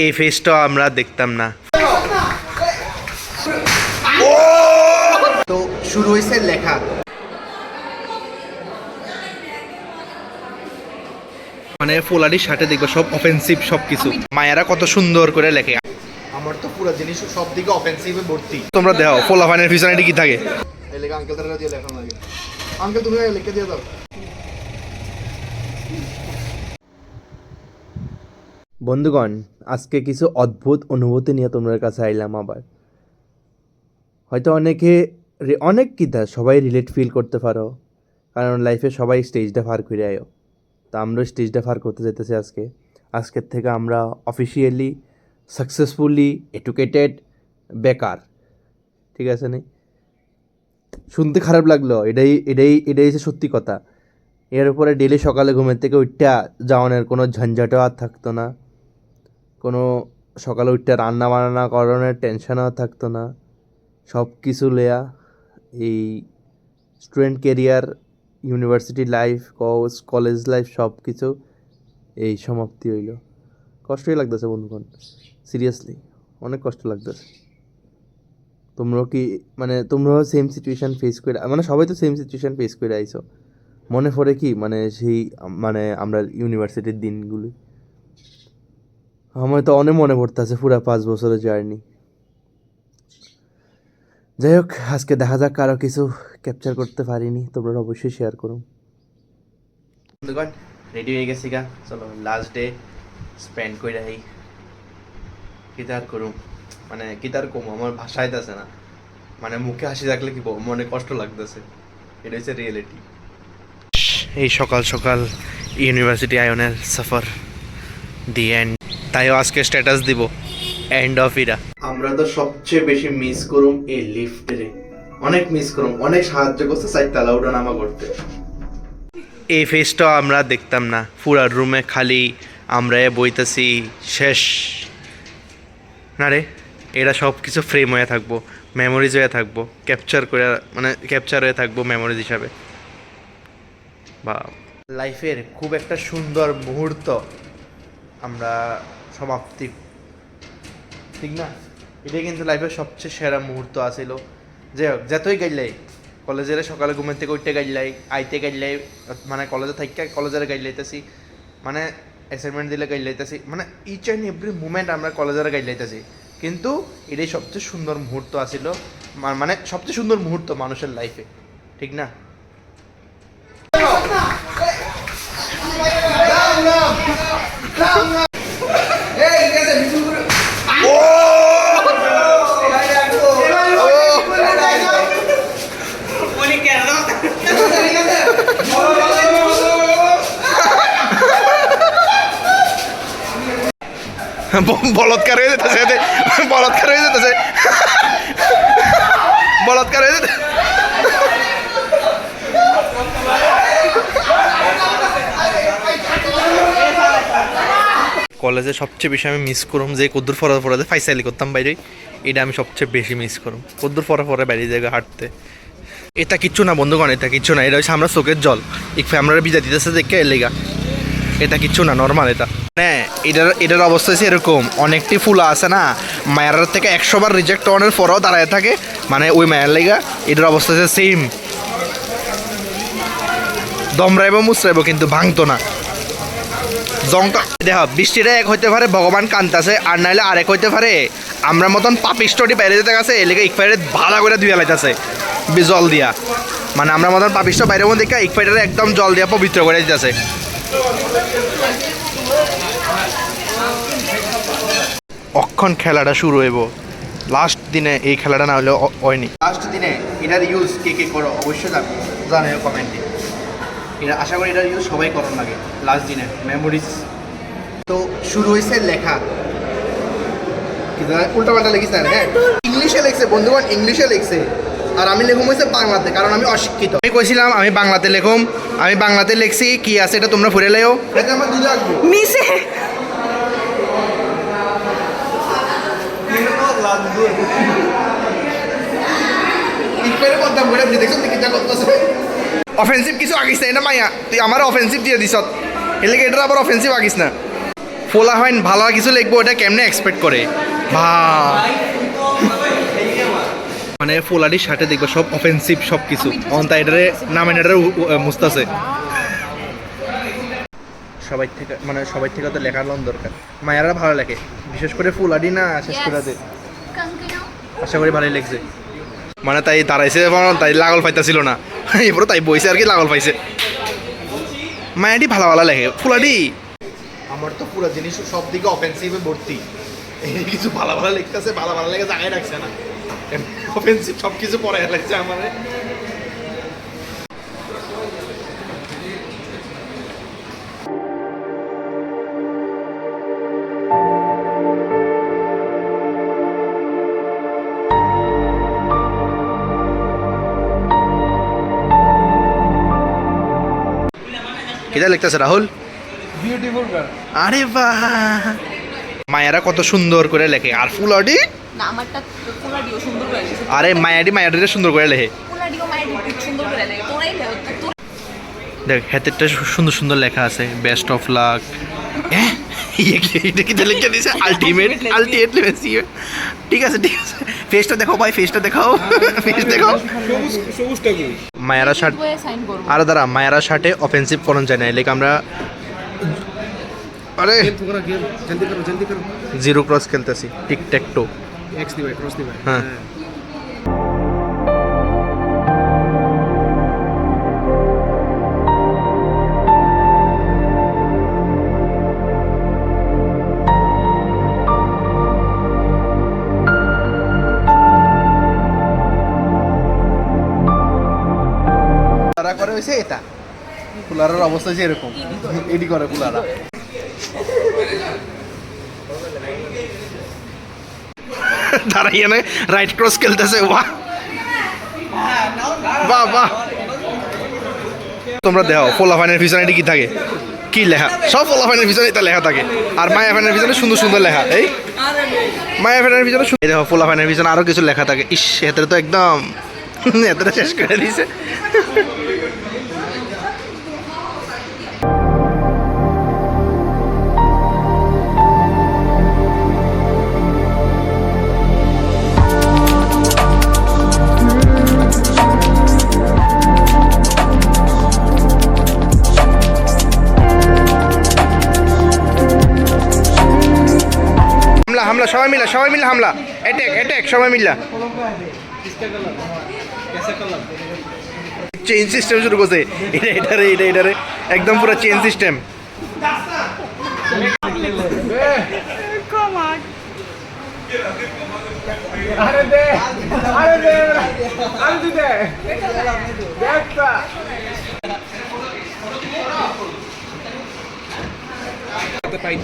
এই ফেসটা আমরা দেখতাম না। তো শুরু হয়েছে লেখা, মানে ফোলারির সাথে দেখবে সব অফেন্সিভ সব কিছু। মায়েরা কত সুন্দর করে লেখে। আমার তো পুরো জিনিস সব দিকে অফেন্সিভে ভর্তি। তোমরা দেখো ফোলাফানের পিছনে কি থাকে। এই লেখা আঙ্কেল তারা দিয়ে লেখা লাগে। আঙ্কেল তুমি লিখে দিয়ে দাও। বন্ধুগণ, আজকে কিছু অদ্ভুত অনুভূতি নিয়ে তোমার কাছে আইলাম আবার। হয়তো অনেক কিতা সবাই রিলেট ফিল করতে পারো, কারণ লাইফে সবাই স্টেজটা পার করে আয়ো। তা আমরা স্টেজটা পার করতে যেতেছি আজকের থেকে আমরা অফিসিয়ালি সাকসেসফুলি এডুকেটেড বেকার। ঠিক আছে নি? শুনতে খারাপ লাগলো, এটাই হচ্ছে সত্যি কথা। এর উপরে ডেলি সকালে ঘুমের থেকে উঠটা যাওয়ানোর কোনো ঝঞ্ঝাটও আর থাকতো না, কোনো সকালে উঠতে রান্না বান্না করানোর টেনশনও থাকতো না। সব কিছু লেয়া এই student career, university life, college life সব কিছু এই সমাপ্তি হইল। কষ্টই লাগতেছে বন্ধুগণ, সিরিয়াসলি অনেক কষ্ট লাগতেছে। তোমরাও সেম সিচুয়েশান ফেস করে, সবাই তো সেম সিচুয়েশান ফেস করে আইছো। মনে পড়ে কি সেই আমরা ইউনিভার্সিটির দিনগুলি। আমার তো অনেক মনে পড়তেছে পুরা 5 বছরের জার্নি। যাই হোক, আজকে দেখা যাক কারো কিছু ক্যাপচার করতে পারিনি, তোমরা অবশ্যই শেয়ার করো। বন্ধুগণ, রেডি হয়ে গেছি গা, চলো লাস্ট ডে স্পেন্ড করে আই। কিতার করুম কিতার কম, আমার ভাষায় আছে না, মুখে হাসি থাকলে কি মনে কষ্ট লাগতেছে। এটা হচ্ছে রিয়েলিটি। এই সকাল সকাল ইউনিভার্সিটি আয়নের সফর দি এন্ড, তাইও আজকে স্ট্যাটাস দিব এন্ড অফ ইরা। আমরা তো সবচেয়ে বেশি মিস করুম এই লিফটে, অনেক মিস করুম, অনেক সাহায্য করছে 4 তলা ওঠা নামা করতে। এই ফেসটা আমরা দেখতাম না, পুরা রুমে খালি আমরা বইতেছি শেষ না রে। এরা সব কিছু ফ্রেম হয়ে থাকবো, মেমোরিজ হয়ে থাকবো, ক্যাপচার হয়ে থাকবো মেমোরিজ হিসাবে। বা লাইফের খুব একটা সুন্দর মুহূর্ত আমরা সমাপ্তি, ঠিক না? এটাই কিন্তু লাইফের সবচেয়ে সেরা মুহূর্ত আছিল। যাই হোক, যতই গাইলাই কলেজের সকালে ঘুমের থেকে উঠতে গাইলাই, আইতে গাইলাই, কলেজে থাকি কলেজের গাইলাইতেছি, অ্যাসাইনমেন্ট দিলে গাইলাইতেছি, ইচ অ্যান্ড এভরি মুমেন্ট আমরা কলেজের গাইলাইতেছি। কিন্তু এটাই সবচেয়ে সুন্দর মুহূর্ত আছিল, সবচেয়ে সুন্দর মুহূর্ত মানুষের লাইফে, ঠিক না? বলৎকার হয়ে যেতেছে, বলৎকার হয়ে যেতেছে, বলৎকার হয়ে যেতে। কলেজে সবচেয়ে বেশি আমি মিস করুম যে কদ্দুর ফরা ফাইসালি করতাম বাইরে, এটা আমি সবচেয়ে বেশি মিস করুম। কদ্দুর ফরা বাইরে জায়গায় হাঁটতে। এটা কিচ্ছু না বন্ধুগণ, এটা কিচ্ছু না, এটা হচ্ছে আমরা চোখের জল। আমরা বিজা দিতেছে দেখে এলেগা, এটা কিচ্ছু না, নর্মাল। এটার অবস্থা হচ্ছে এরকম, অনেকটি ফুলা আছে না, মায়ের থেকে 100 বার রিজেক্ট হওয়ার পরেও দাঁড়ায় থাকে, ওই মায়ের লেগা। এটার অবস্থা হচ্ছে সেম, দমরাইব মুচরাইব কিন্তু ভাঙতো না। জংটা দেখ, বৃষ্টিটা এক হইতে পারে ভগবান কান্তাছে, আর নাইলে আরেক হইতে পারে আমরা মতন পাপিষ্টটি বাইরে যেতে গেছে, এলাকা ইকফাইরে ভালো করে ধুয়ে লাইতেছে জল দিয়া। আমরা মতন পাপিষ্ট বাইরে মধ্যে ইকফাইটারে একদম জল দিয়া পবিত্র করে দিতেছে। অক্ষণ খেলাটা শুরু হইব লাস্ট দিনে, এই খেলাটা না হলে হয়নি। লাস্ট দিনে এটার ইউজ কে করো অবশ্যই জানাও কমেন্টে। এটা আশা করি এটার ইউজ সবাই করার লাগে লাস্ট দিনে মেমোরিজ। তো শুরু হয়েছে লেখা, উল্টা পাল্টা লিখিস না, হ্যাঁ ইংলিশে লিখছে বন্ধুগণ, ইংলিশে লিখছে, আর আমি লেখুম হয়েছে বাংলাতে, কারণ আমি অশিক্ষিত। আমি কইছিলাম আমি বাংলাতে লেখুম, আমি বাংলাতে লিখছি, কি আছে এটা তোমরা ফুরে লেও। এটা আমার দুধ রাখবো মিশে অফেন্সিভ কিছু আঁকিস না, এটা মাইয়া তুই আমার অফেন্সিভ দিয়ে দিস, এর লেগে এটার আবার অফেন্সিভ আঁকিস না। ফোলা হয় ভালো কিছু লিখবো, ওটা কেমনে এক্সপেক্ট করে ভা মানে ফোলাডির সাথে দেখবো সব অফেন্সিভ সব কিছু অন্তা এটারে নামেন এটারে মুস্তাছে সবাই থেকে তো লেখার লোন দরকার। মায়েরা ভালো লেখে, বিশেষ করে ফুলাডি না শেষ করে দে, আশা করি ভালোই লেগছে। মানে তাই দাঁড়াইছে তাই লাগল পাইতেছিল না, এরপরে তাই বইছে আর কি লাগল পাইছে। মায়াডি ভালো ভালো লেখে, ফুলাডি আমার তো পুরো জিনিস সব দিকে অফেন্সিভে ভর্তি, কিছু ভালো ভালো লিখতেছে, ভালো ভালো লেগে জায়গায় রাখছে না, অফেন্সিভ সব কিছু পরে লাগছে আমার। কিটা লিখতেছে রাহুল? Beautiful girl. আরে বাহ, মায়েরা কত সুন্দর করে লেখে। আর ফুলাডি না, আমারটা ফুলাডিও সুন্দর করে লেখে। আরে মায়াডিটা সুন্দর করে লেখে, ফুলাডিও মায়াডি সুন্দর করে লেখে। তোরাই লেখো তো। দেখ হাতেরটা সুন্দর সুন্দর লেখা আছে, বেস্ট অফ লাক। এটা কি লিখে দিয়েছে? Ultimately Messi. ঠিক আছে ঠিক আছে, ফেসটা দেখাও ভাই, ফেসটা দেখাও, ফেস দেখাও। মায়েরা শার্ট আরে দাঁড়া, মায়েরা শার্টে অফেন্সিভ করণ যায় না, লাইক আমরা আরে জিরো ক্রস খেলতেছি, টিক ট্যাক টো। হ্যাঁ করে হয়েছে এটা, কুলারের অবস্থা হচ্ছে এরকম, এডি করে কুলারা। দাঁড়াইয়ে না রাইট ক্রস খেলতেছে, বাহ বাহ বাহ। তোমরা দেখো ফোলাফাইনের পিছনে এটি কি থাকে, কি লেখা, সব ফোলাফাইনের পিছনে এটা লেখা থাকে। আর মায়া ফ্যানের পিছনে সুন্দর সুন্দর লেখা, এই মায়া ফ্যানের পিছনে দেখো ফোলাফাইনের পিছনে আরো কিছু লেখা থাকে। ইস, এতে তো একদম এতটা শেষ করে দিয়েছে। হামলা সবাই মিলে হামলা, অ্যাটাক সবাই মিলা। চেইন সিস্টেম শুরু করছে, এটারে একদম পুরো চেইন সিস্টেম।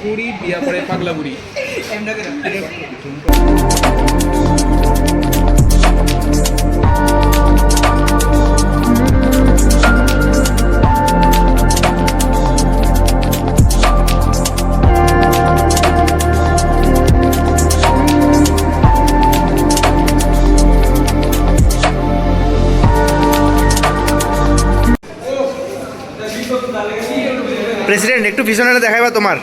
বুড়ি বিয়া করে পাগলা বুড়ি। প্রেসিডেন্ট একটু পিছনে দেখাইবা তোমার,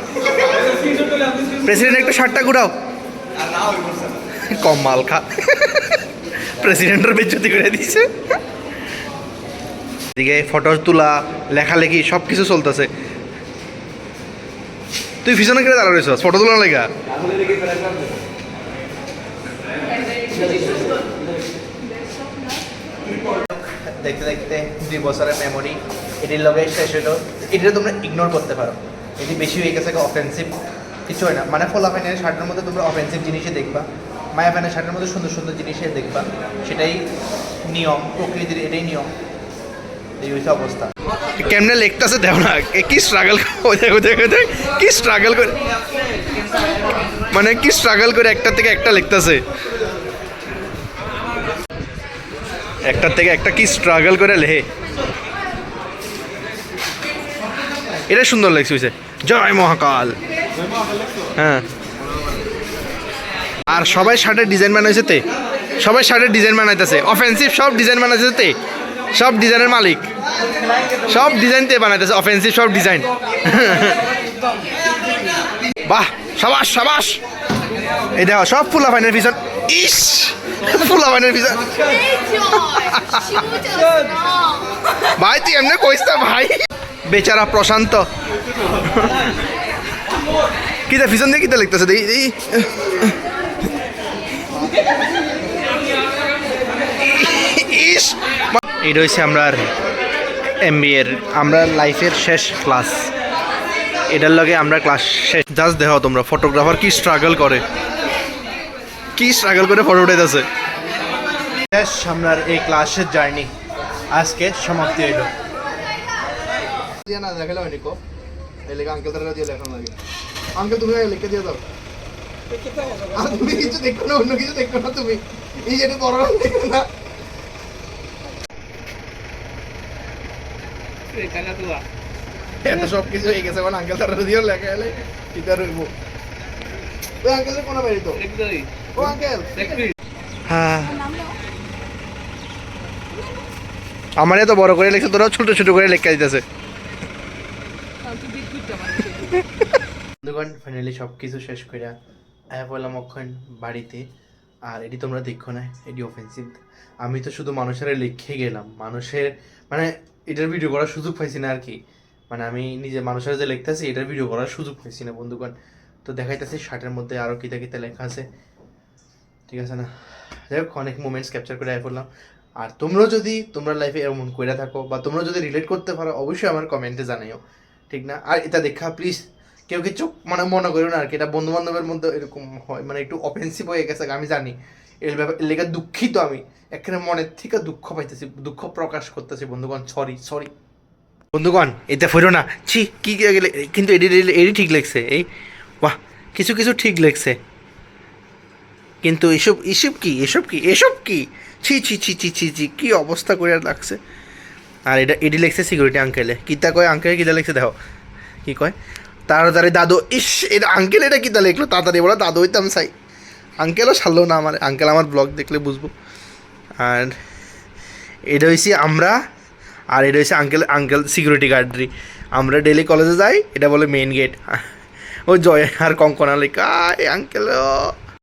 প্রেসিডেন্ট একটু শার্টটা ঘুরাও। কম মাল খা, প্রেসিডেন্টের বেজ্জতি করে দিয়েছে। এদিকে ফটো তোলা, লেখালেখি সব কিছু চলতেছে। তুই পিছনে কেটে দাঁড়া রয়েছ ফটো তোলা লেখা। দেখতে দেখতে 2 বছরের মেমোরি এটির লগে শেষ হলো। এটা তোমরা ইগনোর করতে পারো, এটি বেশি হয়ে গেছে অফেন্সিভ কিছু হয় না। মানে ফোলা ফ্যানের শার্টের মধ্যে তোমরা অফেন্সিভ জিনিসই দেখবা, মায়া ফ্যানের শার্টের মধ্যে সুন্দর সুন্দর জিনিসই দেখবা, সেটাই নিয়ম, প্রকৃতির এটাই নিয়ম। এই হচ্ছে অবস্থা। কেমনে লেখতেছে দেও না, কি স্ট্রাগল, কি স্ট্রাগল করে, মানে কি স্ট্রাগল করে একটা থেকে একটা লিখতেছে, একটার থেকে একটা কি স্ট্রাগল করে লেহে। এটা সুন্দর লাগছে, জয় মহাকাল। হ্যাঁ, আর সবাই শার্টের ডিজাইন বানাইছে তে, সবাই শার্টের ডিজাইন বানাইতেছে, অফেন্সিভ সব ডিজাইন বানাইছে তে, সব ডিজাইনের মালিক, সব ডিজাইন তে বানাইতেছে, অফেন্সিভ সব ডিজাইন। বাহ সাবাস সাবাস এই দেখো সব ফুলা ফাইনের পিছন ইস ফুলা ফাইনের পিছন ভাই তুই এমনি কইস না ভাই বেচারা প্রশান্ত কিতা পিছন দিয়ে কিতা লিখতেছে দেখি ইস এই রয়েছে আমরা MBA এর আমরা লাইফের শেষ ক্লাস এটার লগে আমরা ক্লাস শেষ জাস্ট দেখো তোমরা ফটোগ্রাফার কি স্ট্রাগল করে ফটো উঠাইতেছে শেষ আমরা এই ক্লাসের জার্নি আজকে সমাপ্তি হইল না দেখালে হয়নি কো এই লেখা আঙ্কেল তারা দিয়ে লেখানো লাগে আঙ্কেল তুমি লিখে দিয়ে দাও তুমি কিছু দেখো না অন্য কিছু দেখো না তুমি এই যেটা বড় দেখো না এত সব কিছু হয়ে গেছে মানে আঙ্কেল তারা দিয়ে লেখা এলে কিতা রইব ওই আঙ্কেলের কোন বাড়ি তো ও আঙ্কেল হ্যাঁ আমার এত বড় করে লেখছে তোরাও ছোট ছোট করে লেখা দিতেছে বন্ধুগণ ফাইনালি সব কিছু শেষ করে বললাম অক্ষণ বাড়িতে আর এটি তোমরা দেখো না এটি অফেন্সিভ আমি তো শুধু মানুষের লিখে গেলাম মানুষের মানে এটার ভিডিও করার সুযোগ পাইছি না আর কি মানে আমি নিজে মানুষের যে লিখতেছি এটার ভিডিও করার সুযোগ পাইছি না বন্ধুগণ তো দেখাইতেছি শার্টের মধ্যে আরও কিতা কিতা লেখা আছে ঠিক আছে না যাই হোক অনেক মোমেন্টস ক্যাপচার করে করলাম আর তোমরা যদি তোমরা লাইফে এমন করে থাকো বা তোমরা যদি রিলেট করতে পারো অবশ্যই আমার কমেন্টে জানাইও ঠিক না আর এটা দেখা প্লিজ কেউ কিছু মানে মনে করো না আর কি এটা বন্ধু বান্ধবের মধ্যে এরকম হয় মানে একটু অফেন্সিভ হয়ে গেছে আমি জানি এর ব্যাপার এর লেগে দুঃখিত আমি এখানে মনের থেকে দুঃখ পাইতেছি দুঃখ প্রকাশ করতেছি বন্ধুগণ সরি বন্ধুগণ এটা ফেরো না ছি কি কিন্তু এডি ঠিক লেগছে এই বাহ কিছু কিছু ঠিক লেগছে কিন্তু এসব কি ছি কি অবস্থা করে লাগছে আর এটা এডি লেগছে সিকিউরিটি আঙ্কেলে কিতা কয় আঙ্কেলে কিতা লেগছে দেখো কি কয় তাড়াতাড়ি দাদু এটা আঙ্কেল এটা কিতা লিখলো তাড়াতাড়ি বলো দাদু হইতাম চাই আঙ্কেলও ছাড়লো না আমার আঙ্কেল আমার ব্লগ দেখলে বুঝবো আর এটা হয়েছি আমরা আর এটা হয়েছে আঙ্কেল সিকিউরিটি গার্ডরি আমরা ডেলি কলেজে যাই এটা বলে মেইন গেট ও জয় আর কঙ্কনা লেখা আঙ্কেল